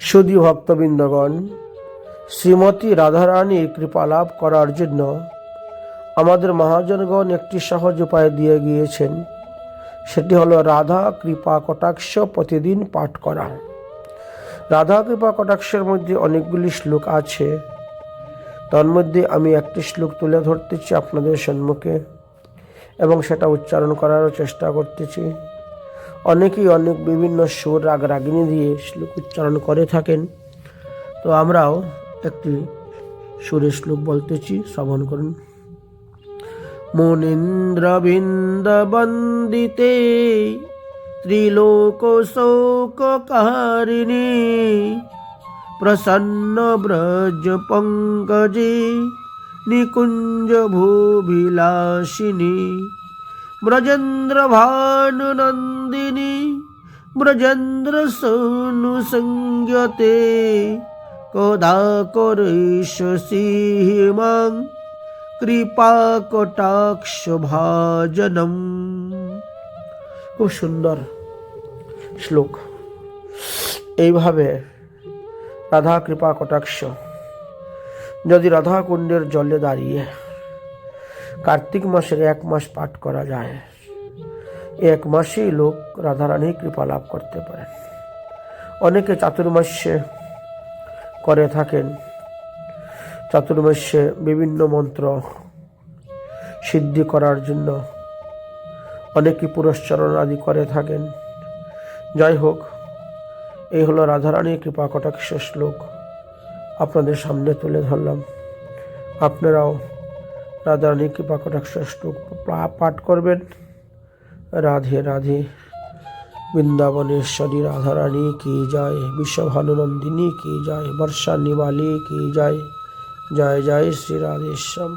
সুধী ভক্তবৃন্দগণ, শ্রীমতী রাধারানীর কৃপা লাভ করার জন্য আমাদের মহাজনগণ একটি সহজ উপায় দিয়ে গিয়েছেন। সেটি হলো রাধা কৃপা কটাক্ষ প্রতিদিন পাঠ করা। রাধা কৃপা কটাক্ষের মধ্যে অনেকগুলি শ্লোক আছে। তার মধ্যে আমি একটি শ্লোক তুলে ধরতেছি আপনাদের সম্মুখে এবং সেটা উচ্চারণ করারও চেষ্টা করতেছি। অনেকেই অনেক বিভিন্ন সুর রাগ রাগিনী দিয়ে শ্লোক উচ্চারণ করে থাকেন, তো আমরাও একটি সুরের শ্লোক বলতেছি, শ্রবণ করুন। মুনীন্দ্রবৃন্দ বন্দিতে ত্রিলোক শোককারিণী প্রসন্ন ব্রজ পঙ্কজে নিকুঞ্জ ভূবিলাসিনী ব্রজেন্দ্র ভানু নন্দিনী ব্রজেন্দ্র সোনু সংযতে কদা করিষ সিমাং কৃপা কটাক্ষ ভাজনম। খুব সুন্দর শ্লোক। এইভাবে রাধা কৃপা কটাক্ষ যদি রাধা কুণ্ডের জলে দাঁড়িয়ে কার্তিক মাসের 1 মাস পাঠ করা যায়, 1 মাসেই লোক রাধারানীর কৃপা লাভ করতে পারেন। অনেকে চাতুর্মাস্যে করে থাকেন। চাতুর্মাস্যে বিভিন্ন মন্ত্র সিদ্ধি করার জন্য অনেকে পুরস্চরণ আদি করে থাকেন। যাই হোক, এই হলো রাধারানীর কৃপা কটাক্ষ শ্লোক আপনাদের সামনে তুলে ধরলাম। আপনারাও রাধারানীর কৃপা কটাক্ষ শ্লোক পাঠ করবেন। রাধে রাধে। বৃন্দাবনেশ্বরী রাধারানী কি জয়, বিশ্বভানুনন্দিনী কি জয়, বর্ষা নিবালী কি জয়। জয় জয় শ্রী রাধেশ্যাম।